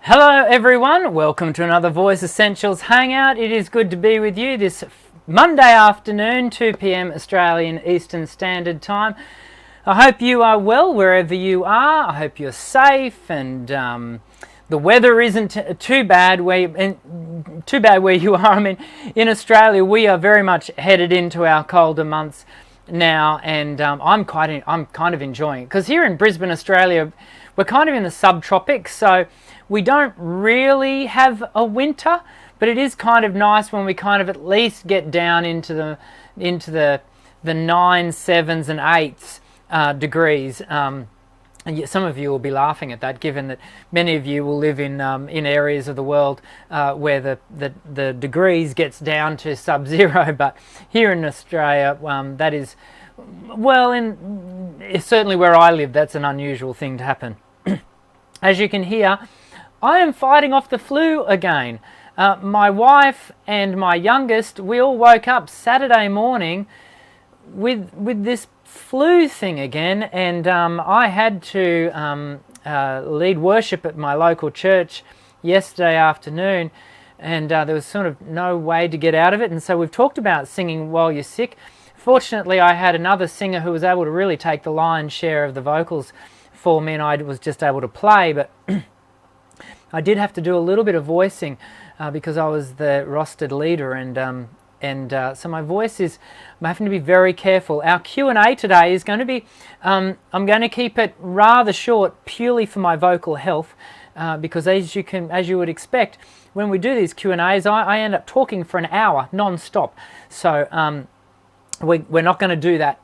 Hello everyone, welcome to another Voice Essentials Hangout. It is good to be with you this Monday afternoon, 2 p.m. Australian Eastern Standard Time. I hope you are well wherever you are. I hope you're safe and the weather isn't too bad where you are. I mean, in Australia we are very much headed into our colder months now, and I'm kind of enjoying it, because here in Brisbane, Australia, we're kind of in the subtropics, so we don't really have a winter, but it is kind of nice when we kind of at least get down into the 9s, 7s and 8s degrees. And some of you will be laughing at that, given that many of you will live in areas of the world where the degrees gets down to sub-zero. But here in Australia, that is, well, certainly where I live, that's an unusual thing to happen. As you can hear, I am fighting off the flu again. My wife and my youngest, we all woke up Saturday morning with this flu thing again, and I had to lead worship at my local church yesterday afternoon, and there was sort of no way to get out of it, and so we've talked about singing while you're sick. Fortunately, I had another singer who was able to really take the lion's share of the vocals for me, and I was just able to play, but I did have to do a little bit of voicing because I was the rostered leader, and so my voice is, I'm having to be very careful. Our Q&A today is going to be, I'm going to keep it rather short purely for my vocal health, because as you would expect, when we do these Q&As, I end up talking for an hour non-stop. So we're not going to do that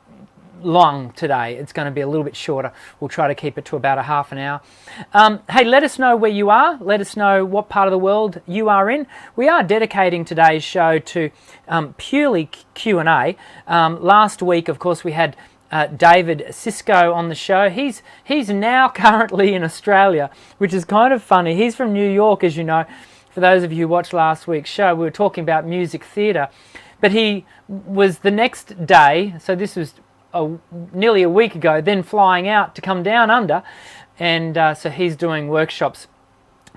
long today. It's going to be a little bit shorter. We'll try to keep it to about a half an hour. Hey, let us know where you are. Let us know what part of the world you are in. We are dedicating today's show to purely Q&A. Last week, of course, we had David Sisko on the show. He's now currently in Australia, which is kind of funny. He's from New York, as you know. For those of you who watched last week's show, we were talking about music theatre. But he was the next day, so this was nearly a week ago, then flying out to come down under, and so he's doing workshops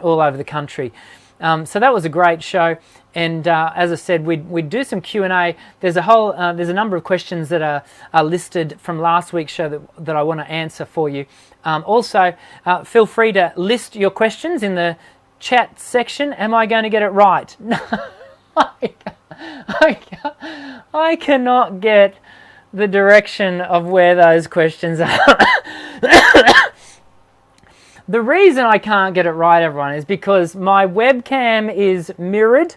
all over the country. So that was a great show, and as I said, we'd do some Q&A. There's a number of questions that are listed from last week's show that I want to answer for you. Also, feel free to list your questions in the chat section. Am I going to get it right? No, I cannot get the direction of where those questions are. The reason I can't get it right, everyone, is because my webcam is mirrored,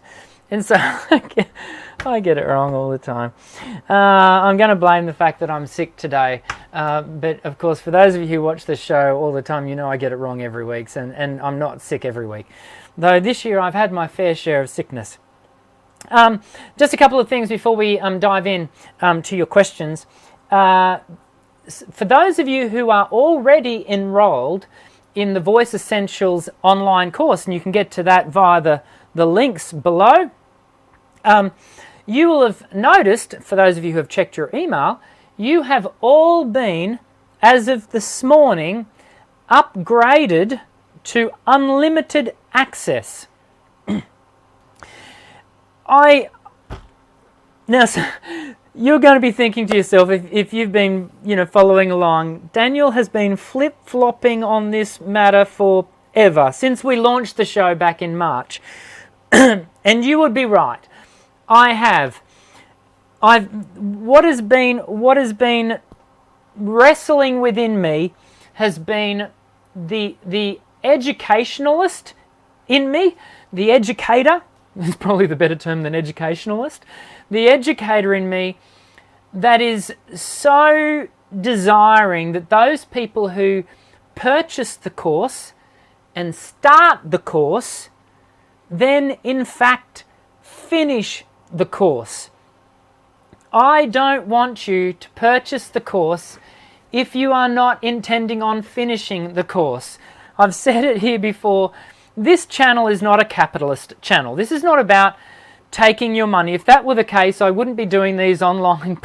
and so I get it wrong all the time. I'm going to blame the fact that I'm sick today, but of course, for those of you who watch the show all the time, you know I get it wrong every week, and I'm not sick every week. Though this year I've had my fair share of sickness. Just a couple of things before we dive in to your questions. For those of you who are already enrolled in the Voice Essentials online course, and you can get to that via the links below, you will have noticed, for those of you who have checked your email, you have all been, as of this morning, upgraded to unlimited access. Now, you're going to be thinking to yourself, if you've been, following along, Daniel has been flip-flopping on this matter forever, since we launched the show back in March. And you would be right. What has been wrestling within me has been the educationalist in me, the educator. Is probably the better term than educationalist. The educator in me that is so desiring that those people who purchase the course and start the course then in fact finish the course. I don't want you to purchase the course if you are not intending on finishing the course. I've said it here before. This channel is not a capitalist channel. This is not about taking your money. If that were the case, I wouldn't be doing these online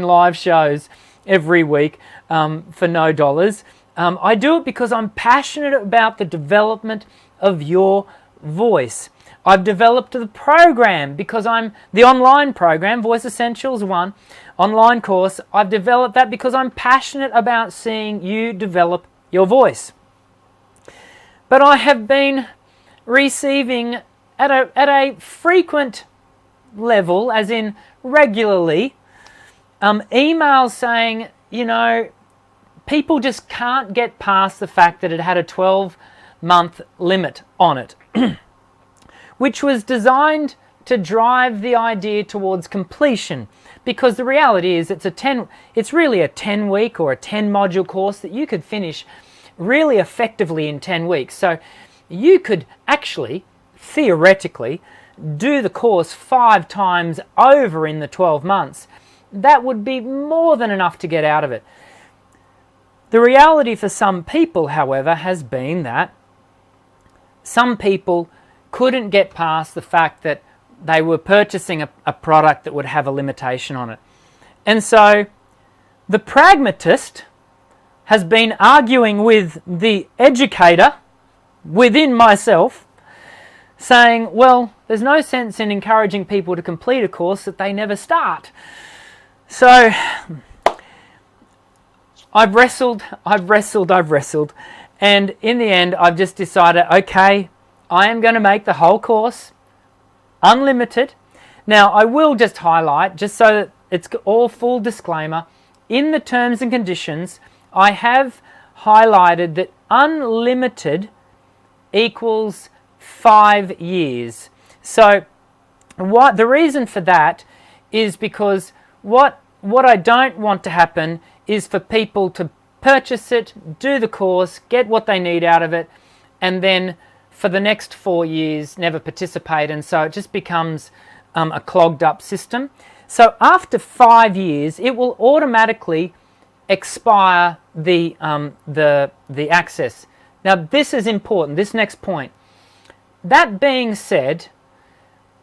live shows every week for no dollars. I do it because I'm passionate about the development of your voice. I've developed the program because I'm the online program, Voice Essentials 1 online course. I've developed that because I'm passionate about seeing you develop your voice. But I have been receiving at a frequent level, as in regularly, emails saying, people just can't get past the fact that it had a 12-month limit on it, which was designed to drive the idea towards completion. Because the reality is it's really a 10-week or a 10-module course that you could finish really effectively in 10 weeks. So you could actually, theoretically, do the course 5 times over in the 12 months. That would be more than enough to get out of it. The reality for some people, however, has been that some people couldn't get past the fact that they were purchasing a product that would have a limitation on it. And so the pragmatist has been arguing with the educator within myself, saying, well, there's no sense in encouraging people to complete a course that they never start. So I've wrestled, and in the end I've just decided, okay, I am going to make the whole course unlimited. Now, I will just highlight, just so that it's all full disclaimer, in the terms and conditions, I have highlighted that unlimited equals 5 years. So the reason for that is because what I don't want to happen is for people to purchase it, do the course, get what they need out of it, and then for the next 4 years never participate, and so it just becomes a clogged up system. So after 5 years, it will automatically expire the access. Now this is important, this next point. That being said,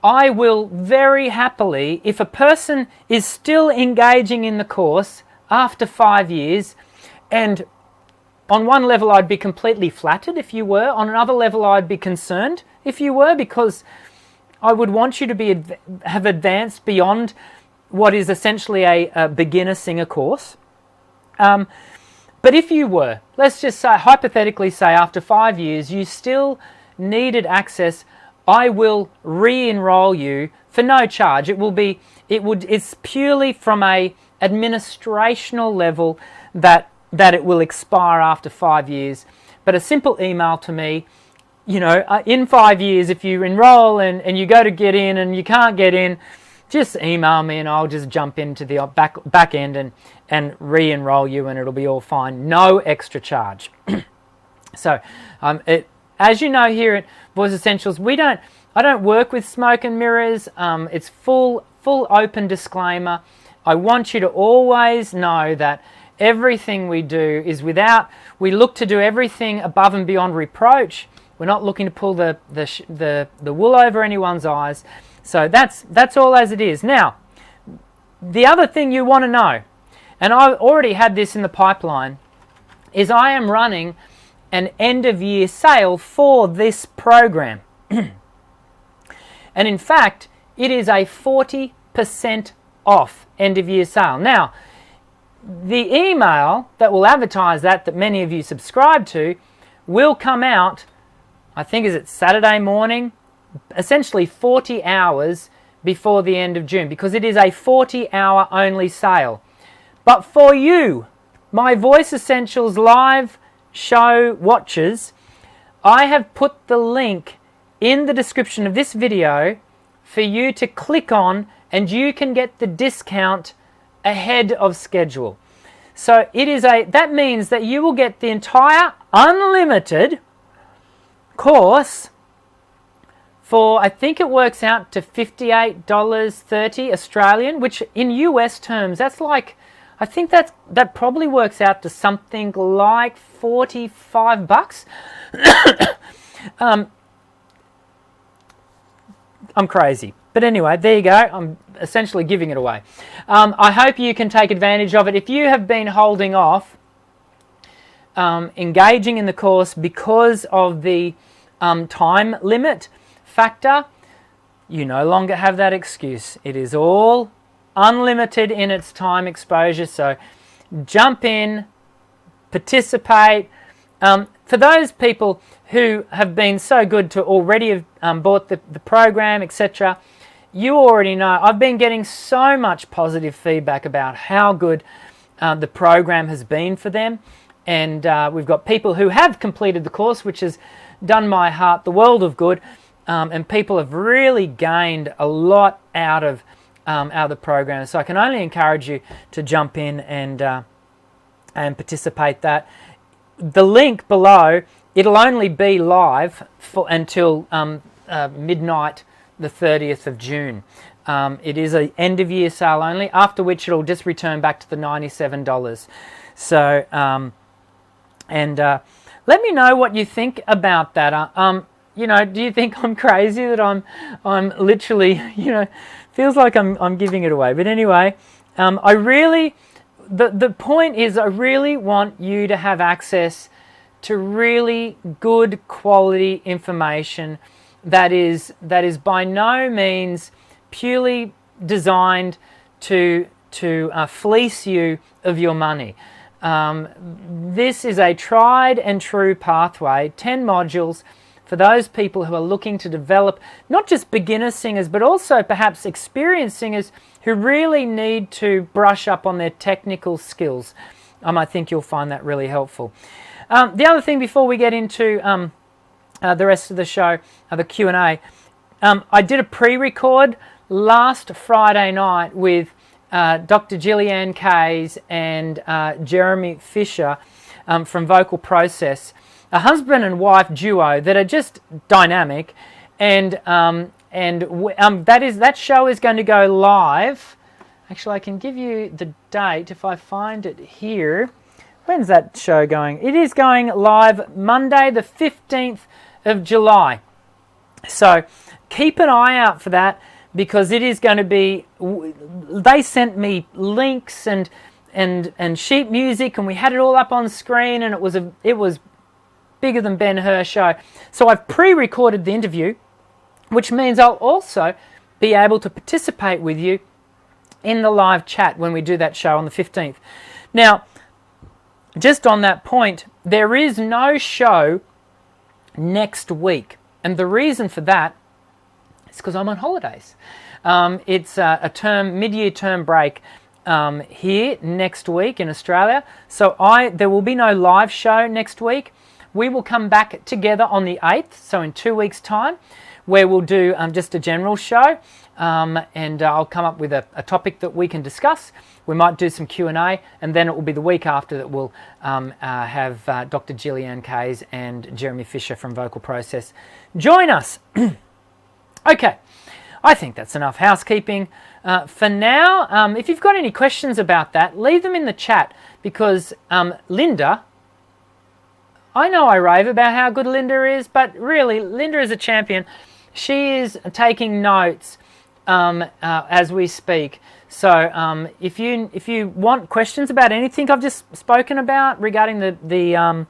I will very happily, if a person is still engaging in the course after 5 years, and on one level I'd be completely flattered if you were, on another level I'd be concerned if you were, because I would want you to have advanced beyond what is essentially a beginner singer course. But if you were, let's just say, hypothetically say, after 5 years you still needed access, I will re-enroll you for no charge. It's purely from a administrational level that it will expire after 5 years. But a simple email to me, in 5 years, if you enroll and you go to get in and you can't get in, just email me and I'll just jump into the back end and re-enroll you, and it'll be all fine. No extra charge. So, as you know, here at Voice Essentials, I don't work with smoke and mirrors. It's full open disclaimer. I want you to always know that everything we do is we look to do everything above and beyond reproach. We're not looking to pull the wool over anyone's eyes. So that's all as it is. Now, the other thing you want to know, and I already had this in the pipeline, is I am running an end-of-year sale for this program. And in fact, it is a 40% off end-of-year sale. Now, the email that will advertise that many of you subscribe to will come out, I think, is it Saturday morning? Essentially 40 hours before the end of June, because it is a 40-hour only sale. But for you, my Voice Essentials live show watchers, I have put the link in the description of this video for you to click on, and you can get the discount ahead of schedule. So that means that you will get the entire unlimited course for, I think it works out to $58.30 Australian, which in US terms, that's like, I think that probably works out to something like $45. I'm crazy. But anyway, there you go. I'm essentially giving it away. I hope you can take advantage of it. If you have been holding off engaging in the course because of the time limit factor, you no longer have that excuse. It is all unlimited in its time exposure, so jump in, participate. For those people who have been so good to already have bought the program, etc., you already know I've been getting so much positive feedback about how good the program has been for them, and we've got people who have completed the course, which has done my heart the world of good, and people have really gained a lot out of the program. So I can only encourage you to jump in and participate. That the link below, it'll only be live until midnight the 30th of June. It is an end of year sale only, after which it'll just return back to the $97. So let me know what you think about that. You know, do you think I'm crazy that I'm literally, you know, feels like I'm giving it away? But anyway, I really, the point is, I really want you to have access to really good quality information that is by no means purely designed to fleece you of your money. This is a tried and true pathway, 10 modules for those people who are looking to develop not just beginner singers, but also perhaps experienced singers who really need to brush up on their technical skills. I think you'll find that really helpful. The other thing before we get into the rest of the show, the Q&A, I did a pre-record last Friday night with Dr. Gillian Kays and Jeremy Fisher from Vocal Process, a husband and wife duo that are just dynamic, and that show is going to go live. Actually, I can give you the date if I find it here. When's that show going? It is going live Monday the 15th of July. So keep an eye out for that, because it is going to be, they sent me links and sheet music, and we had it all up on screen, and it was bigger than Ben-Hur show. So I've pre-recorded the interview, which means I'll also be able to participate with you in the live chat when we do that show on the 15th. Now, just on that point, there is no show next week, and the reason for that is because I'm on holidays. It's a mid-year term break here next week in Australia, so there will be no live show next week. We will come back together on the 8th, so in 2 weeks' time, where we'll do just a general show, and I'll come up with a topic that we can discuss. We might do some Q&A, and then it will be the week after that we'll have Dr. Gillian Kays and Jeremy Fisher from Vocal Process join us. Okay, I think that's enough housekeeping for now. If you've got any questions about that, leave them in the chat, because Linda, I know I rave about how good Linda is, but really, Linda is a champion. She is taking notes as we speak. So if you want questions about anything I've just spoken about regarding the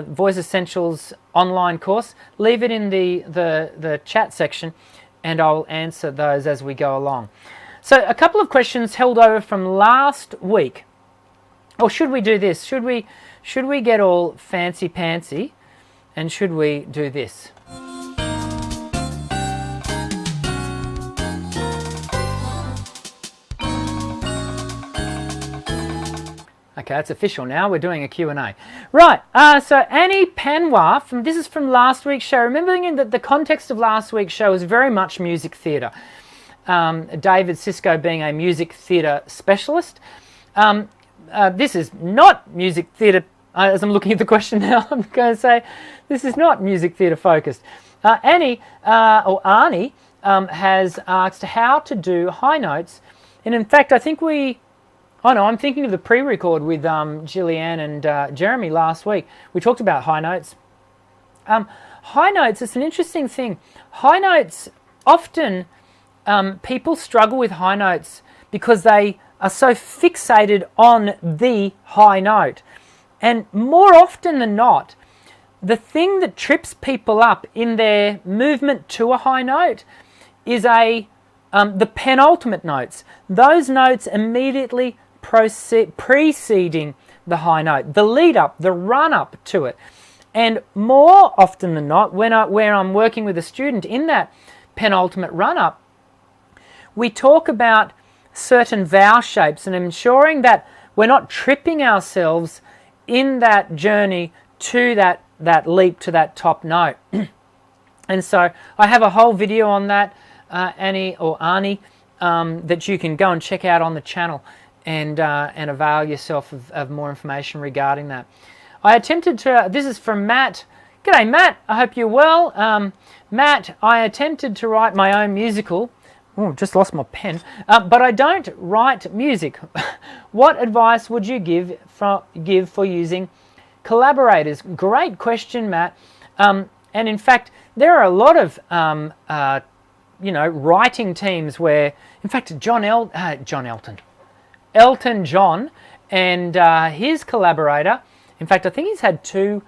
Voice Essentials online course, leave it in the chat section, and I'll answer those as we go along. So a couple of questions held over from last week. Or should we do this? Should we get all fancy pantsy, and should we do this? Okay, that's official now. We're doing a Q&A. Right, so Annie Panois, this is from last week's show. Remembering that the context of last week's show is very much music theatre. David Sisko being a music theatre specialist. This is not music theatre. As I'm looking at the question now, I'm going to say this is not music theatre focused. Arnie has asked how to do high notes. And in fact, I think I'm thinking of the pre-record with Gillian and Jeremy last week. We talked about high notes. High notes, it's an interesting thing. High notes, often people struggle with high notes because they are so fixated on the high note. And more often than not, the thing that trips people up in their movement to a high note is the penultimate notes. Those notes immediately preceding the high note, the lead up, the run up to it. And more often than not, where I'm working with a student in that penultimate run up, we talk about certain vowel shapes and ensuring that we're not tripping ourselves in that journey to that leap to that top note. And so I have a whole video on that, Annie or Arnie, that you can go and check out on the channel and avail yourself of more information regarding that. I attempted to, this is from Matt. G'day Matt, I hope you're well. Matt, I attempted to write my own musical. Oh, just lost my pen. But I don't write music. What advice would you give for using collaborators? Great question, Matt. And in fact, there are a lot of writing teams where, in fact, Elton John and his collaborator. In fact, I think he's had two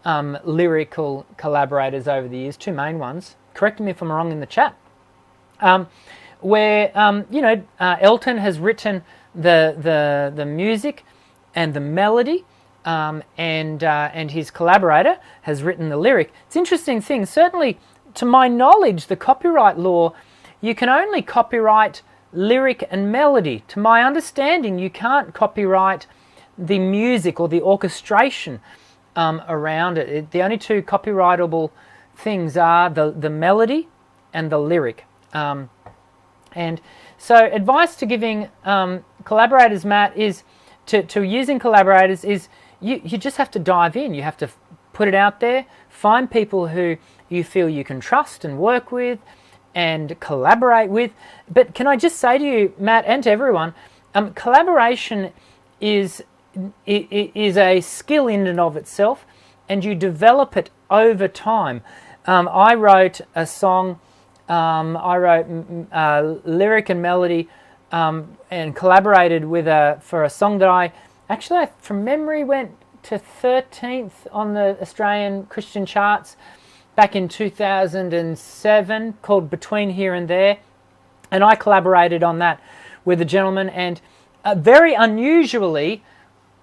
lyrical collaborators over the years, two main ones. Correct me if I'm wrong in the chat. Where Elton has written the music and the melody, and his collaborator has written the lyric. It's an interesting thing. Certainly, to my knowledge, the copyright law, you can only copyright lyric and melody. To my understanding, you can't copyright the music or the orchestration around it. The only two copyrightable things are the melody and the lyric. And so advice to giving collaborators, Matt, is to using collaborators is you just have to dive in. You have to put it out there, find people who you feel you can trust and work with and collaborate with. But can I just say to you, Matt, and to everyone, collaboration is a skill in and of itself, and you develop it over time. I wrote a song, I wrote lyric and melody, and collaborated with for a song that I from memory went to 13th on the Australian Christian charts back in 2007, called Between Here and There, and I collaborated on that with a gentleman, and very unusually,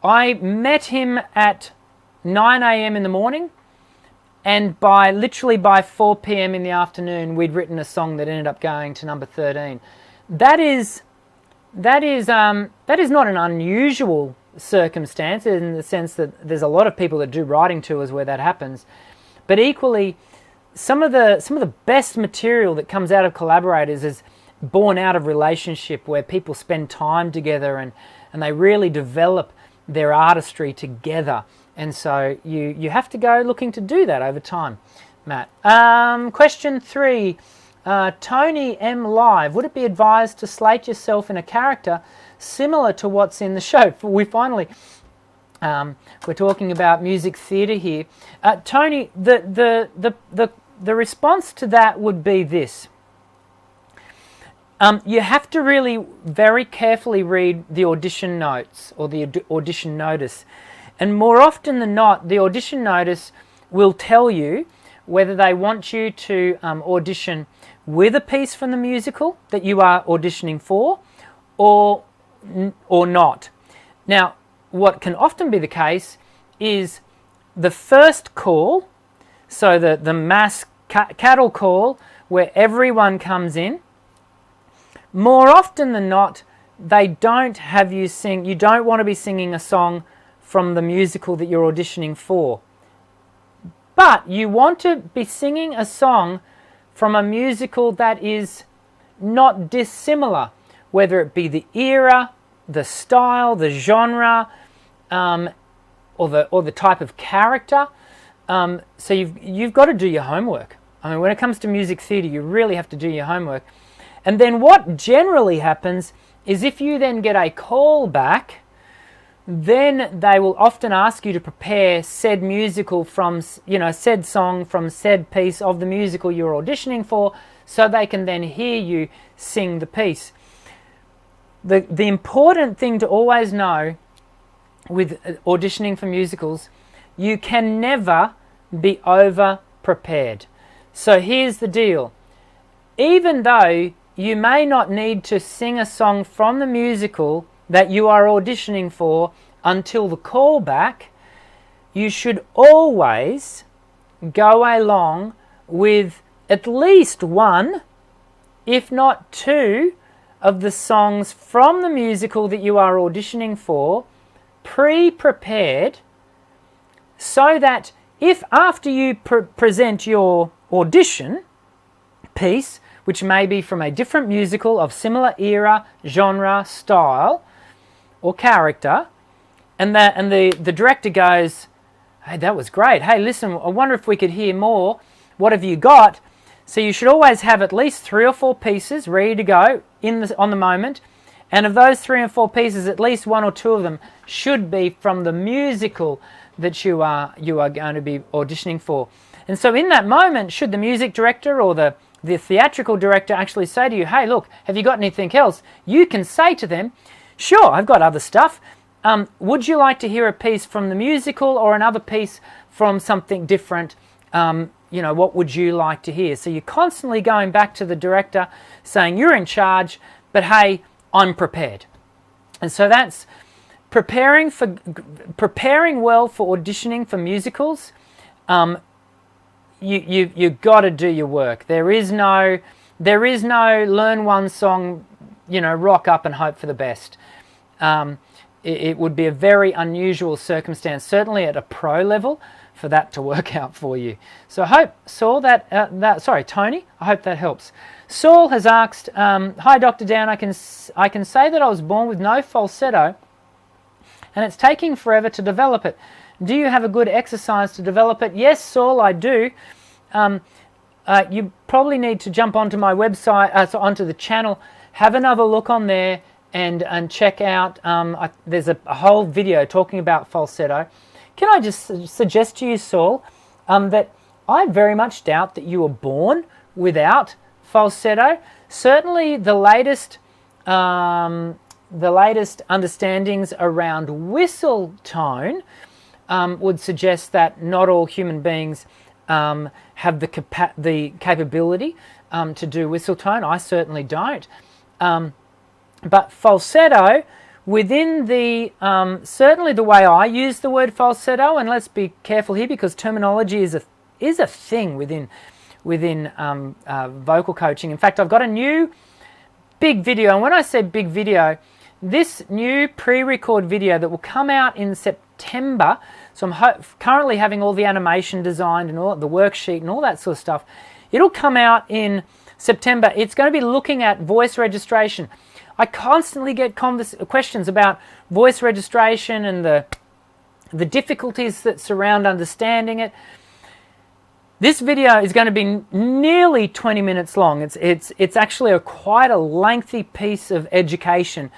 I met him at 9 a.m. in the morning, and literally by 4 p.m. in the afternoon, we'd written a song that ended up going to number 13. That is not an unusual circumstance in the sense that there's a lot of people that do writing tours where that happens, but equally, some of the best material that comes out of collaborators is born out of relationship where people spend time together and they really develop their artistry together. And so you have to go looking to do that over time, Matt. Question 3, Tony M. Live. Would it be advised to slate yourself in a character similar to what's in the show? We finally, we're talking about music theatre here. Tony, the response to that would be this. You have to really very carefully read the audition notes or the audition notice. And more often than not, the audition notice will tell you whether they want you to audition with a piece from the musical that you are auditioning for or not. Now, what can often be the case is the first call, so the mass cattle call where everyone comes in, more often than not, they don't have you sing, you don't want to be singing a song from the musical that you're auditioning for. But you want to be singing a song from a musical that is not dissimilar, whether it be the era, the style, the genre, or the type of character. So you've got to do your homework. I mean, when it comes to music theatre, you really have to do your homework. And then what generally happens is if you then get a call back, then they will often ask you to prepare said musical from, said song from said piece of the musical you're auditioning for, so they can then hear you sing the piece. The important thing to always know with auditioning for musicals, you can never be over prepared. So here's the deal. Even though you may not need to sing a song from the musical that you are auditioning for until the callback, you should always go along with at least one, if not two, of the songs from the musical that you are auditioning for pre-prepared, so that if after you present your audition piece, which may be from a different musical of similar era, genre, style, or character, and the director goes, "Hey, that was great. Hey, listen, I wonder if we could hear more. What have you got?" So you should always have at least 3 or 4 pieces ready to go on the moment. And of those 3 or 4 pieces, at least 1 or 2 of them should be from the musical that you are going to be auditioning for. And so in that moment, should the music director or the theatrical director actually say to you, "Hey, look, have you got anything else?" You can say to them, "Sure, I've got other stuff. Would you like to hear a piece from the musical or another piece from something different? What would you like to hear?" So you're constantly going back to the director saying, "You're in charge, but hey, I'm prepared." And so that's preparing well for auditioning for musicals. You've got to do your work. There is no learn one song, rock up and hope for the best. It would be a very unusual circumstance, certainly at a pro level, for that to work out for you. So I hope, Saul, Tony, I hope that helps. Saul has asked, "Hi, Dr. Dan, I can say that I was born with no falsetto, and it's taking forever to develop it. Do you have a good exercise to develop it?" Yes, Saul, I do. You probably need to jump onto my website, onto the channel, have another look on there, and check out, there's a whole video talking about falsetto. Can I just suggest to you, Saul, that I very much doubt that you were born without falsetto. Certainly the latest understandings around whistle tone would suggest that not all human beings have the capability to do whistle tone. I certainly don't. But falsetto, within the certainly the way I use the word falsetto, and let's be careful here because terminology is a thing within vocal coaching. In fact, I've got a new big video, and when I say big video, this new pre-record video that will come out in September. So I'm currently having all the animation designed and all the worksheet and all that sort of stuff. It'll come out in September. It's going to be looking at voice registration. I constantly get questions about voice registration and the difficulties that surround understanding it. This video is going to be nearly 20 minutes long. It's actually quite a lengthy piece of education,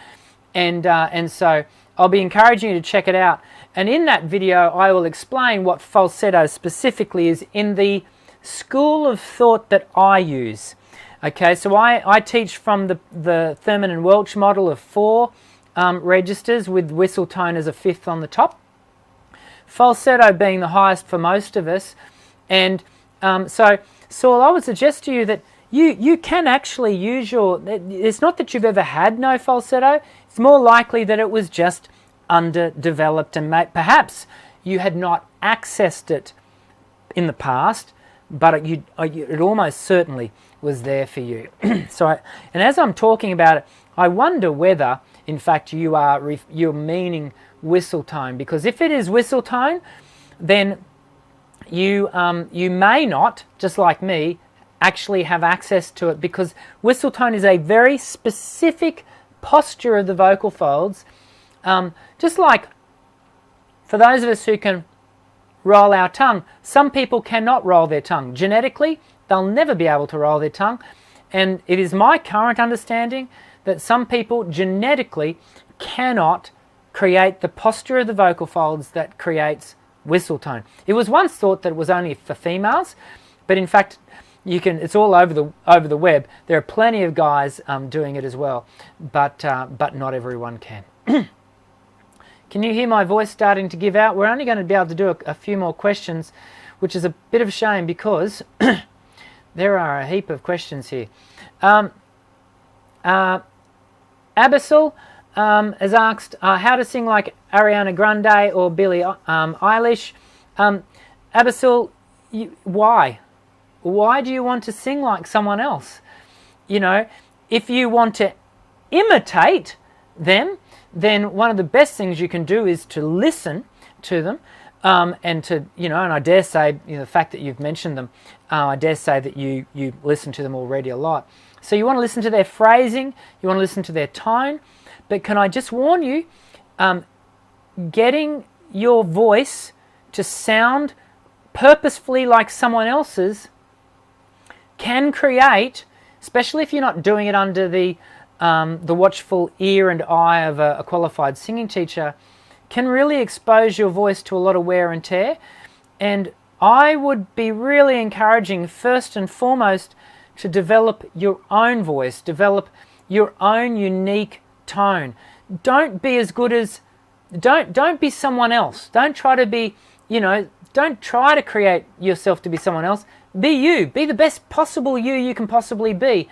and so I'll be encouraging you to check it out. And in that video, I will explain what falsetto specifically is in the school of thought that I use. Okay, so I teach from the Thurman and Welch model of 4 registers with whistle tone as a 5th on the top. Falsetto being the highest for most of us. And so, Saul, I would suggest to you that you can actually use it's not that you've ever had no falsetto. It's more likely that it was just underdeveloped and perhaps you had not accessed it in the past, but it almost certainly was there for you. And as I'm talking about it, I wonder whether, in fact, you're meaning whistle tone, because if it is whistle tone, then you may not, just like me, actually have access to it, because whistle tone is a very specific posture of the vocal folds. Just like for those of us who can roll our tongue, some people cannot roll their tongue. Genetically, they'll never be able to roll their tongue. And it is my current understanding that some people genetically cannot create the posture of the vocal folds that creates whistle tone. It was once thought that it was only for females, but in fact, it's all over the web. There are plenty of guys doing it as well, but not everyone can. Can you hear my voice starting to give out? We're only going to be able to do a few more questions, which is a bit of a shame because there are a heap of questions here. Abyssal has asked how to sing like Ariana Grande or Billie Eilish. Abyssal, why? Why do you want to sing like someone else? You know, if you want to imitate them, then one of the best things you can do is to listen to them, and to, you know, and I dare say, you know, the fact that you've mentioned them, I dare say that you listen to them already a lot. So you want to listen to their phrasing, you want to listen to their tone, but can I just warn you, getting your voice to sound purposefully like someone else's can create, especially if you're not doing it under the watchful ear and eye of a qualified singing teacher, can really expose your voice to a lot of wear and tear. And I would be really encouraging, first and foremost, to develop your own voice, develop your own unique tone. Don't be as good as, don't be someone else. Don't try to be, you know, don't try to create yourself to be someone else. Be you. Be the best possible you can possibly be.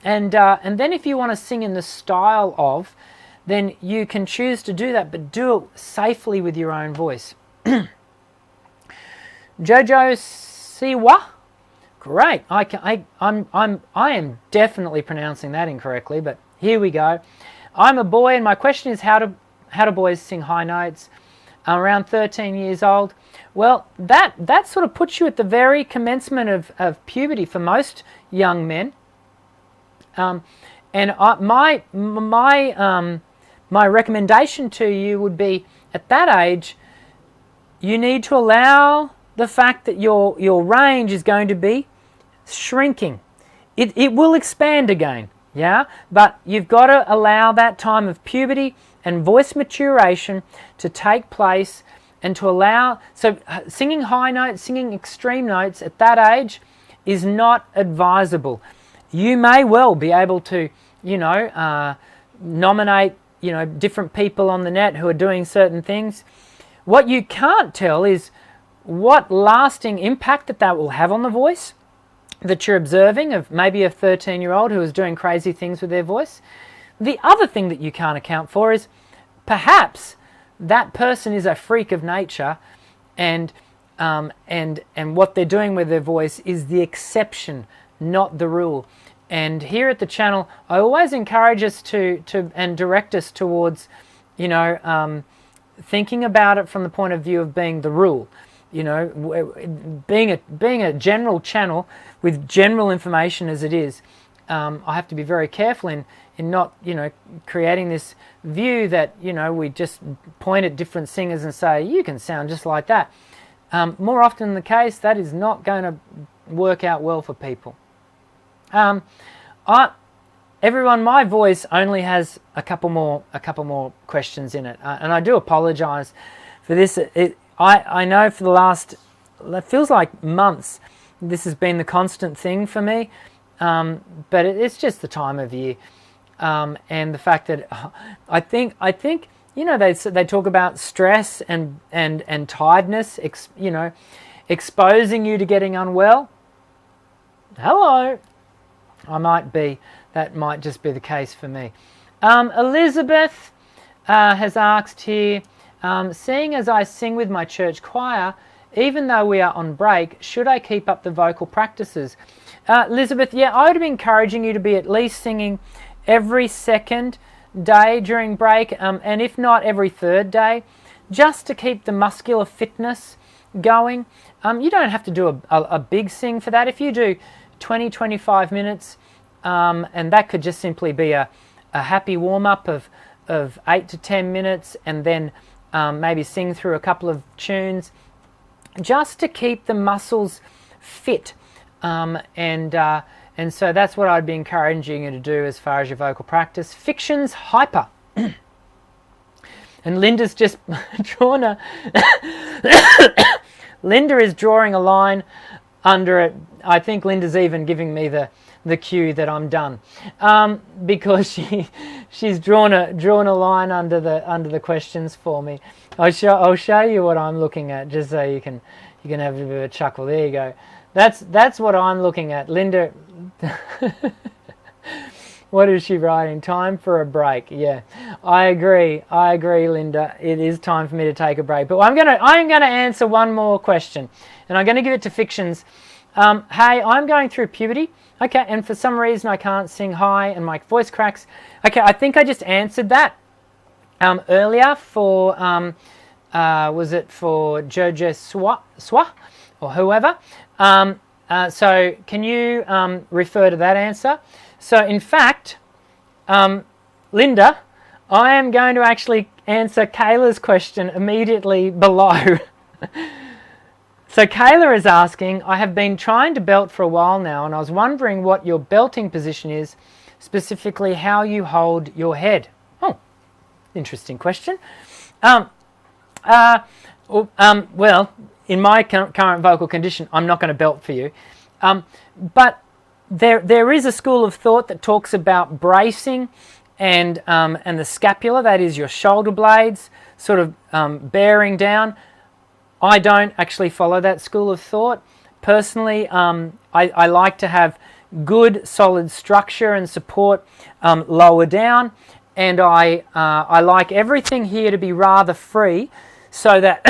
And then if you want to sing in the style of, then you can choose to do that, but do it safely with your own voice. Jojo Siwa, great. I am definitely pronouncing that incorrectly, but here we go. I'm a boy, and my question is how do boys sing high notes? I'm around 13 years old. Well, that sort of puts you at the very commencement of puberty for most young men. And my recommendation to you would be, at that age, you need to allow the fact that your range is going to be shrinking. It will expand again, yeah? But you've got to allow that time of puberty and voice maturation to take place, and to allow, so singing high notes, singing extreme notes at that age is not advisable. You may well be able to, you know, nominate, you know, different people on the net who are doing certain things. What you can't tell is what lasting impact that will have on the voice that you're observing of maybe a 13-year-old who is doing crazy things with their voice. The other thing that you can't account for is perhaps that person is a freak of nature, and what they're doing with their voice is the exception, not the rule. And here at the channel, I always encourage us to and direct us towards, you know, thinking about it from the point of view of being the rule. You know, being a general channel with general information as it is, I have to be very careful in not, you know, creating this view that, you know, we just point at different singers and say, you can sound just like that. More often than the case, that is not going to work out well for people. Everyone, my voice only has a couple more questions in it, and I do apologise for this. I know for the last, it feels like months, this has been the constant thing for me, but it's just the time of year, and the fact that I think you know, they talk about stress and tiredness, you know, exposing you to getting unwell. Hello. That might just be the case for me. Elizabeth has asked here, seeing as I sing with my church choir, even though we are on break, should I keep up the vocal practices? Elizabeth, yeah, I would be encouraging you to be at least singing every second day during break, and if not every third day, just to keep the muscular fitness going. You don't have to do a big sing for that. If you do 20-25 minutes, and that could just simply be a happy warm-up of 8 to 10 minutes, and then maybe sing through a couple of tunes, just to keep the muscles fit. And so that's what I'd be encouraging you to do as far as your vocal practice. Fiction's hyper. And Linda's just drawn Linda is drawing a line under it. I think Linda's even giving me the cue that I'm done, because she's drawn a line under the questions for me. I'll show you what I'm looking at, just so you can have a bit of a chuckle. There you go. That's what I'm looking at, Linda. What is she writing? Time for a break. Yeah, I agree, Linda. It is time for me to take a break. But I'm gonna answer one more question, and I'm gonna give it to Fictions. Hey, I'm going through puberty. Okay, and for some reason I can't sing high and my voice cracks. Okay, I think I just answered that earlier for was it for Jojo Swa or whoever? So can you refer to that answer? So in fact, Linda, I am going to actually answer Kayla's question immediately below. So Kayla is asking, I have been trying to belt for a while now, and I was wondering what your belting position is, specifically how you hold your head. Oh, interesting question. Well, in my current vocal condition, I'm not going to belt for you. But there is a school of thought that talks about bracing and the scapula, that is your shoulder blades, sort of bearing down. I don't actually follow that school of thought. Personally, I like to have good solid structure and support lower down, and I like everything here to be rather free, so that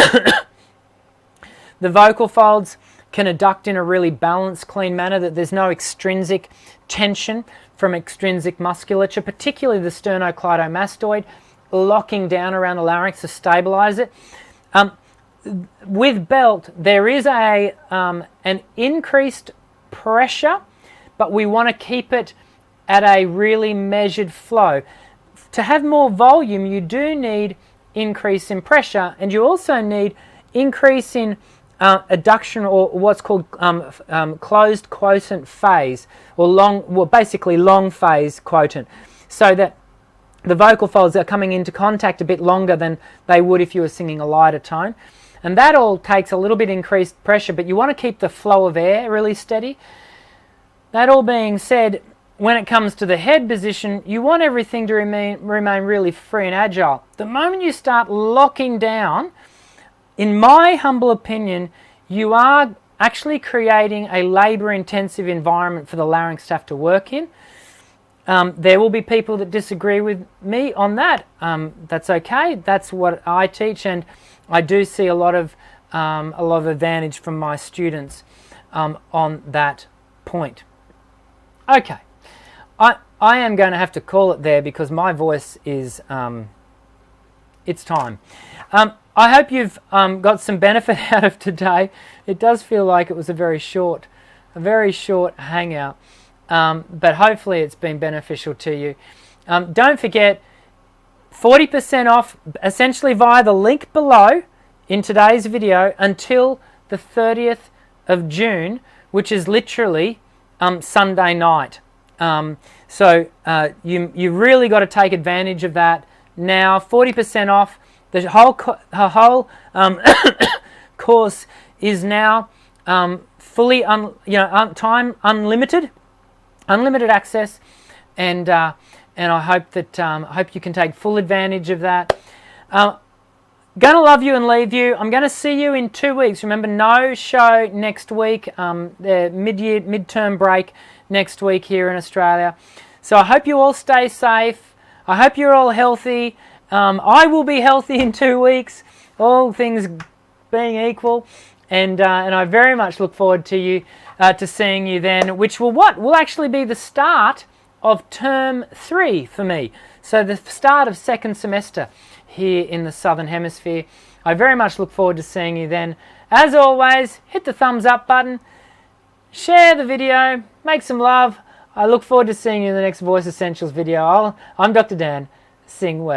the vocal folds can adduct in a really balanced, clean manner, that there's no extrinsic tension from extrinsic musculature, particularly the sternocleidomastoid, locking down around the larynx to stabilize it. With belt, there is an increased pressure, but we want to keep it at a really measured flow. To have more volume, you do need increase in pressure, and you also need increase in adduction, or what's called closed quotient phase, or basically long phase quotient, so that the vocal folds are coming into contact a bit longer than they would if you were singing a lighter tone. And that all takes a little bit increased pressure, but you want to keep the flow of air really steady. That all being said, when it comes to the head position, you want everything to remain really free and agile. The moment you start locking down, in my humble opinion, you are actually creating a labour-intensive environment for the larynx to have to work in. There will be people that disagree with me on that. That's okay. That's what I teach, and I do see a lot of advantage from my students on that point. Okay, I am going to have to call it there because my voice is it's time. I hope you've got some benefit out of today. It does feel like it was a very short hangout, but hopefully it's been beneficial to you. Don't forget, 40% off essentially via the link below in today's video until the 30th of June, which is literally Sunday night. So you really got to take advantage of that now. 40% off. The whole course is now fully time unlimited access, and I hope that you can take full advantage of that. Gonna love you and leave you. I'm gonna see you in 2 weeks. Remember, no show next week. The midterm break next week here in Australia. So I hope you all stay safe. I hope you're all healthy. I will be healthy in 2 weeks, all things being equal, and I very much look forward to seeing you then, which will actually be the start of term 3 for me. So the start of second semester here in the Southern Hemisphere. I very much look forward to seeing you then. As always, hit the thumbs up button, share the video, make some love. I look forward to seeing you in the next Voice Essentials video. I'm Dr. Dan. Sing well.